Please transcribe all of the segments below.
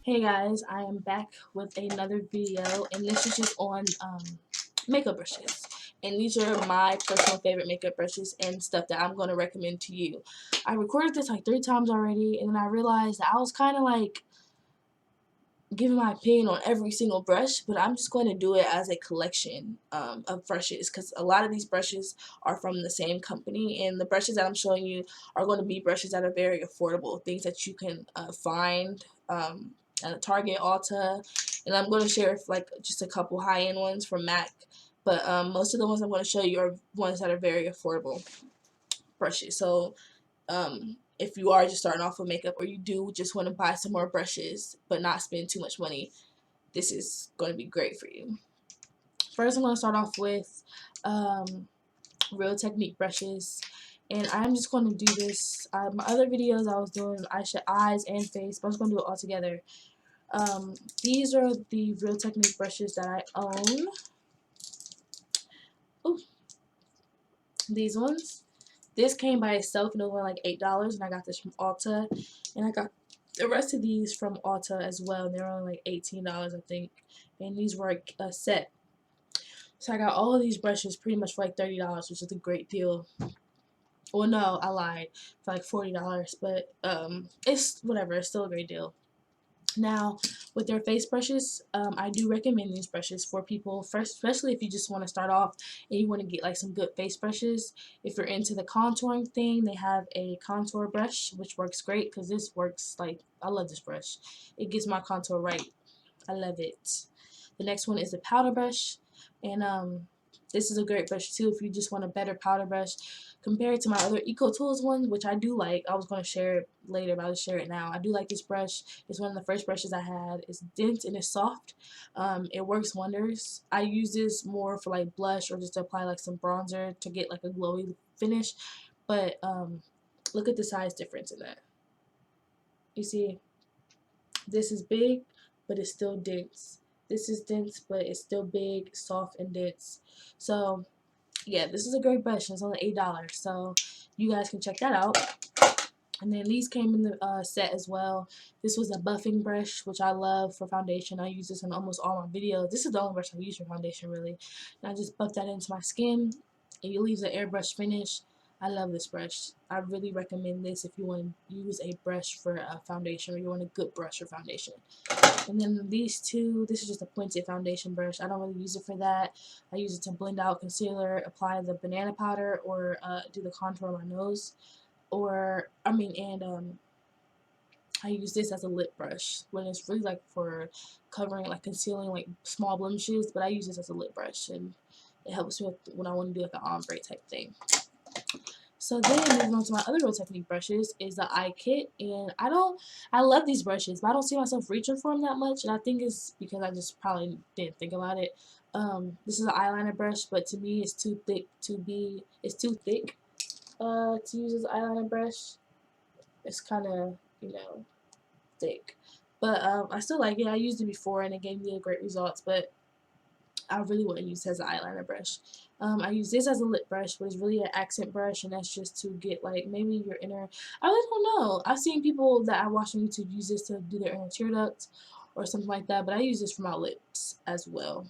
Hey guys, I am back with another video, and this is just on makeup brushes. And these are my personal favorite makeup brushes and stuff that I'm going to recommend to you. I recorded this like 3 times already, and then I realized that I was kind of like giving my opinion on every single brush, but I'm just going to do it as a collection of brushes because a lot of these brushes are from the same company, and the brushes that I'm showing you are going to be brushes that are very affordable, things that you can find at Target, Ulta, and I'm going to share like just a couple high-end ones from MAC, but most of the ones I'm going to show you are ones that are very affordable brushes. So if you are just starting off with makeup, or you do just want to buy some more brushes but not spend too much money, this is going to be great for you. First, I'm going to start off with Real Technique brushes, and I'm just going to do this. My other videos I was doing eyes and face, but I'm just going to do it all together. These are the Real Technique brushes that I own. Ooh, these ones. This came by itself and it was only like $8, and I got this from Ulta, and I got the rest of these from Ulta as well, and they were only like $18, I think, and these were a set. So I got all of these brushes pretty much for like $30, which is a great deal. Well, no, I lied, for like $40, but it's whatever, it's still a great deal. Now, with their face brushes, I do recommend these brushes for people, first, especially if you just want to start off and you want to get like some good face brushes. If you're into the contouring thing, they have a contour brush, which works great because this works like, I love this brush. It gets my contour right. I love it. The next one is a powder brush, and this is a great brush too if you just want a better powder brush compared to my other EcoTools one, which I do like. I was going to share it later, but I'll just share it now. I do like this brush. It's one of the first brushes I had. It's dense and it's soft. It works wonders. I use this more for like blush or just to apply like some bronzer to get like a glowy finish. But look at the size difference in that. You see, this is big, but it's still dense. This is dense, but it's still big, soft, and dense. So yeah, this is a great brush. It's only $8, so you guys can check that out. And then these came in the set as well. This was a buffing brush, which I love for foundation. I use this in almost all my videos. This is the only brush I use for foundation, really. And I just buff that into my skin. It leaves an airbrush finish. I love this brush. I really recommend this if you want to use a brush for a foundation, or you want a good brush for foundation. And then these two, this is just a pointed foundation brush. I don't really use it for that. I use it to blend out concealer, apply the banana powder, or do the contour on my nose. I use this as a lip brush when it's really like for covering, like concealing like small blemishes, but I use this as a lip brush, and it helps me with when I want to do like an ombre type thing. So then moving on to my other Real Technique brushes is the eye kit, and I love these brushes, but I don't see myself reaching for them that much, and I think it's because I just probably didn't think about it. This is an eyeliner brush, but to me it's too thick to use as an eyeliner brush. It's kind of, thick. But I still like it. I used it before and it gave me great results, but I really wouldn't use it as an eyeliner brush. I use this as a lip brush, but it's really an accent brush, and that's just to get like maybe your inner. I really don't know. I've seen people that I watch on YouTube use this to do their inner tear ducts or something like that, but I use this for my lips as well.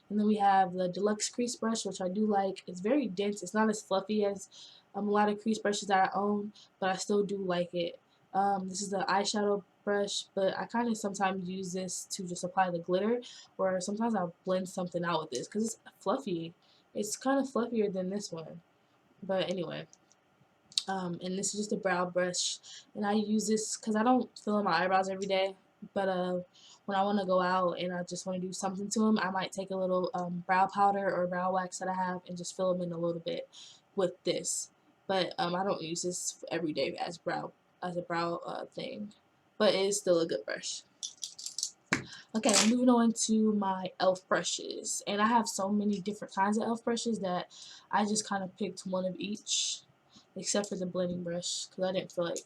And then we have the Deluxe Crease Brush, which I do like. It's very dense. It's not as fluffy as a lot of crease brushes that I own, but I still do like it. This is the eyeshadow brush, but I kind of sometimes use this to just apply the glitter, or sometimes I'll blend something out with this because it's fluffy. It's kind of fluffier than this one. But anyway, and this is just a brow brush, and I use this because I don't fill in my eyebrows every day, but when I want to go out and I just want to do something to them, I might take a little brow powder or brow wax that I have and just fill them in a little bit with this. But I don't use this every day as a brow thing, but it is still a good brush. Okay, moving on to my e.l.f. brushes, and I have so many different kinds of e.l.f. brushes that I just kind of picked one of each, except for the blending brush, because I didn't feel like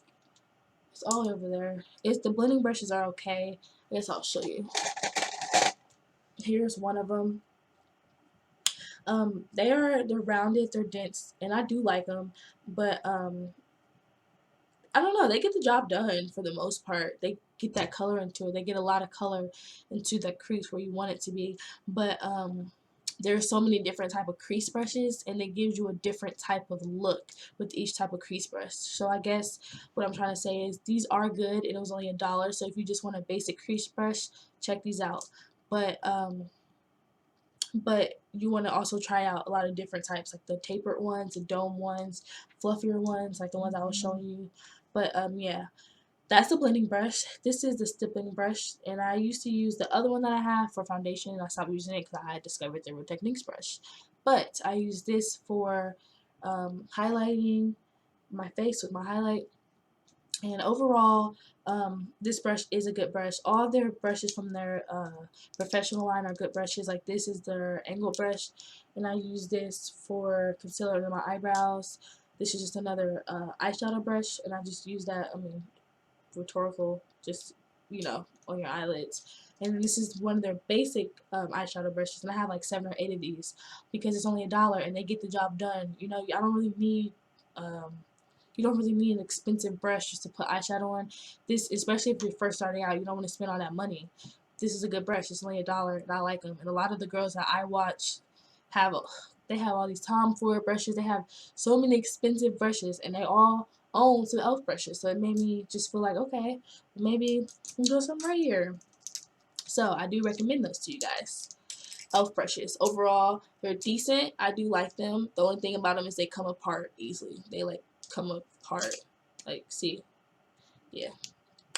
it's all over there. The blending brushes are okay. I guess I'll show you. Here's one of them. They're rounded, they're dense, and I do like them, but I don't know, they get the job done for the most part. They get that color into it. They get a lot of color into the crease where you want it to be. But there's so many different type of crease brushes, and it gives you a different type of look with each type of crease brush. So I guess what I'm trying to say is these are good, and it was only $1. So if you just want a basic crease brush, check these out. But you want to also try out a lot of different types, like the tapered ones, the dome ones, fluffier ones, like the ones I was showing you. But yeah, that's the blending brush. This is the stippling brush, and I used to use the other one that I have for foundation, and I stopped using it because I had discovered the Real Techniques brush. But I use this for highlighting my face with my highlight. And overall, this brush is a good brush. All their brushes from their professional line are good brushes. Like this is their angle brush, and I use this for concealer under my eyebrows. This is just another eyeshadow brush, and I just use that, I mean, rhetorical, just, you know, on your eyelids. And this is one of their basic eyeshadow brushes, and I have like 7 or 8 of these because it's only $1 and they get the job done. You know, I don't really need you don't really need an expensive brush just to put eyeshadow on. This, especially if you're first starting out, you don't want to spend all that money. This is a good brush. It's only $1, and I like them. And a lot of the girls that I watch have, they have all these Tom Ford brushes. They have so many expensive brushes, and they all own some e.l.f. brushes. So it made me just feel like, okay, maybe I'll do something right here. So I do recommend those to you guys. E.l.f. brushes. Overall, they're decent. I do like them. The only thing about them is they come apart easily. They like come apart. Like, see, yeah,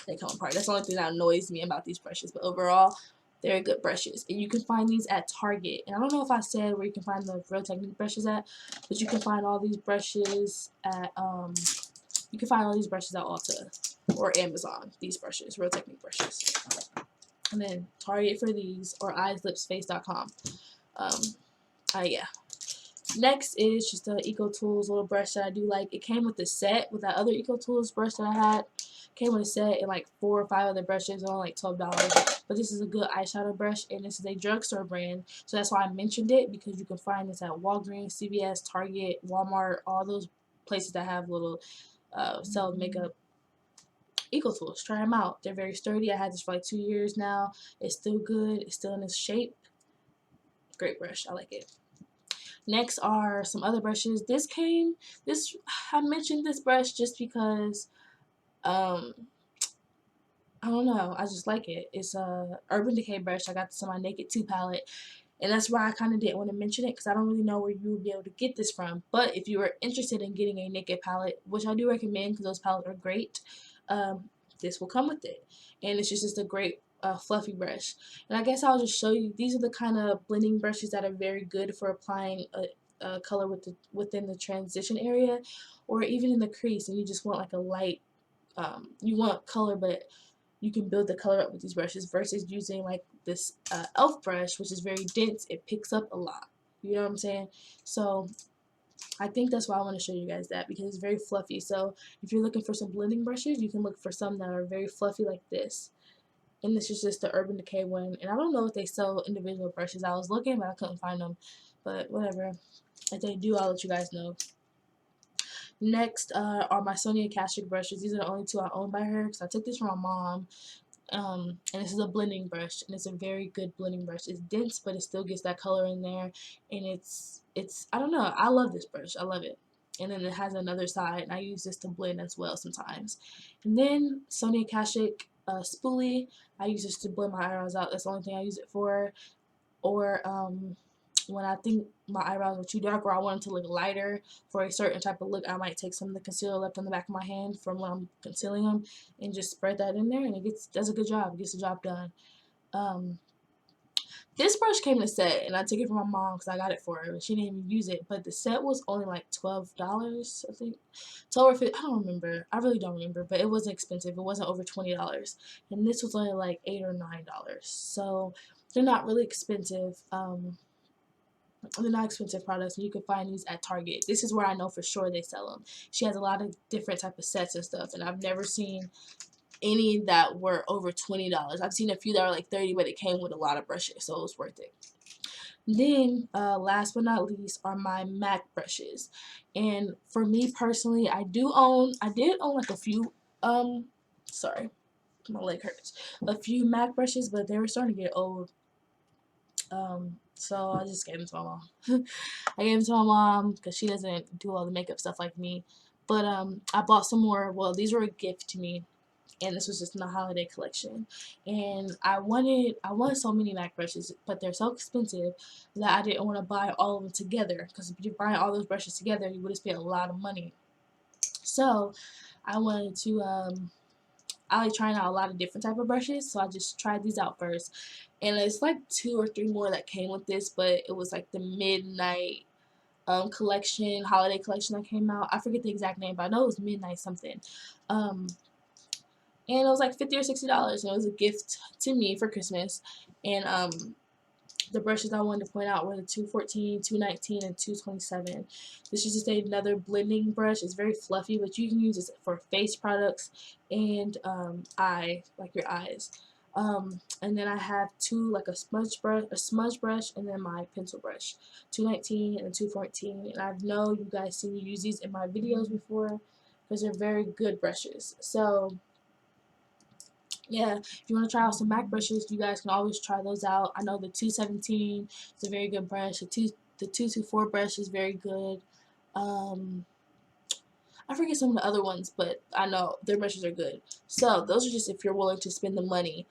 they come apart. That's the only thing that annoys me about these brushes. But overall, they're good brushes, and you can find these at Target. And I don't know if I said where you can find the Real Technique brushes at, but you can find all these brushes at you can find all these brushes at Ulta or Amazon. These brushes, Real Technique brushes. And then Target for these, or eyeslipsface.com. Yeah. Next is just the EcoTools little brush that I do like. It came with the set with that other EcoTools brush that I had. Came with a set and like 4 or 5 other brushes, only like $12. But this is a good eyeshadow brush, and this is a drugstore brand. So that's why I mentioned it, because you can find this at Walgreens, CVS, Target, Walmart, all those places that have little sell makeup EcoTools. Try them out. They're very sturdy. I had this for like 2 years now. It's still good. It's still in its shape. Great brush. I like it. Next are some other brushes. I mentioned this brush just because I don't know, I just like it. It's a Urban Decay brush. I got this on my Naked 2 palette, and that's why I kind of didn't want to mention it, because I don't really know where you would be able to get this from. But if you are interested in getting a Naked palette, which I do recommend because those palettes are great, this will come with it. And it's just a great fluffy brush. And I guess I'll just show you, these are the kind of blending brushes that are very good for applying a color within the transition area, or even in the crease, and you just want like a light, you want color, but you can build the color up with these brushes versus using like this e.l.f. brush, which is very dense. It picks up a lot. You know what I'm saying? So I think that's why I want to show you guys that, because it's very fluffy. So if you're looking for some blending brushes, you can look for some that are very fluffy like this. And this is just the Urban Decay one. And I don't know if they sell individual brushes. I was looking, but I couldn't find them. But whatever. If they do, I'll let you guys know. Next are my Sonia Kashuk brushes. These are the only 2 I own by her, because I took this from my mom. And this is a blending brush, and it's a very good blending brush. It's dense, but it still gets that color in there, and it's I don't know, I love this brush. I love it. And then it has another side, and I use this to blend as well sometimes. And then Sonia Kashuk spoolie. I use this to blend my eyebrows out. That's the only thing I use it for. Or when I think my eyebrows are too dark, or I want them to look lighter for a certain type of look, I might take some of the concealer left on the back of my hand from when I'm concealing them and just spread that in there, and it does a good job. It gets the job done. This brush came in a set, and I took it from my mom because I got it for her, but she didn't even use it. But the set was only like $12, I think. 12 or 15, I don't remember. I really don't remember, but it wasn't expensive. It wasn't over $20. And this was only like $8 or $9. So they're not really expensive. They're not expensive products, and you can find these at Target. This is where I know for sure they sell them. She has a lot of different type of sets and stuff, and I've never seen any that were over $20. I've seen a few that are like $30, but it came with a lot of brushes, so it was worth it. Then, last but not least, are my MAC brushes. And for me personally, I did own like a few, sorry, my leg hurts, a few MAC brushes, but they were starting to get old. So I just gave them to my mom. I gave them to my mom because she doesn't do all the makeup stuff like me. But I bought some more. Well, these were a gift to me, and this was just in the holiday collection. And I wanted so many MAC brushes, but they're so expensive that I didn't want to buy all of them together. Because if you're buying all those brushes together, you would have spent a lot of money. So I wanted to I like trying out a lot of different type of brushes, so I just tried these out first. And it's like 2 or 3 more that came with this, but it was like the midnight collection, holiday collection that came out. I forget the exact name, but I know it was midnight something. Um, and it was like $50 or $60, and it was a gift to me for Christmas. And the brushes I wanted to point out were the 214, 219, and 227. This is just another blending brush. It's very fluffy, but you can use this for face products and like your eyes. And then I have two, like a smudge brush, and then my pencil brush, 219 and 214. And I know you guys seen me use these in my videos before because they're very good brushes. So yeah, if you want to try out some MAC brushes, you guys can always try those out. I know the 217 is a very good brush. The 224 brush is very good. I forget some of the other ones, but I know their brushes are good. So those are just if you're willing to spend the money.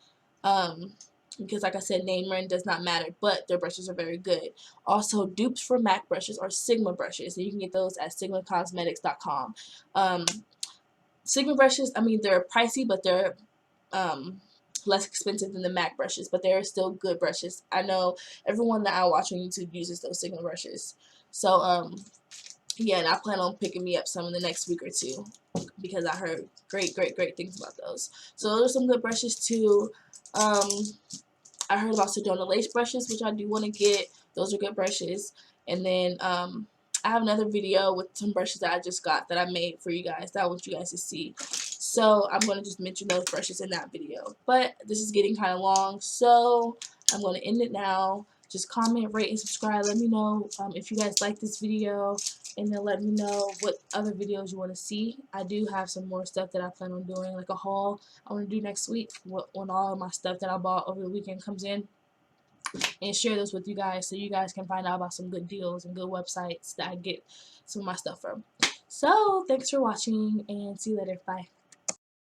Because like I said, name brand does not matter, but their brushes are very good. Also, dupes for MAC brushes are Sigma brushes, and you can get those at sigmacosmetics.com. Sigma brushes, I mean, they're pricey, but they're less expensive than the MAC brushes, but they're still good brushes. I know everyone that I watch on YouTube uses those Sigma brushes. So, yeah, and I plan on picking me up some in the next week or two because I heard great things about those. So those are some good brushes too. I heard about Sedona Lace brushes, which I do want to get. Those are good brushes. And then I have another video with some brushes that I just got that I made for you guys that I want you guys to see. So I'm going to just mention those brushes in that video. But this is getting kind of long, so I'm going to end it now. Just comment, rate, and subscribe. Let me know if you guys like this video, and then let me know what other videos you want to see. I do have some more stuff that I plan on doing, like a haul I want to do next week when all of my stuff that I bought over the weekend comes in, and share those with you guys so you guys can find out about some good deals and good websites that I get some of my stuff from. So, thanks for watching, and see you later. Bye.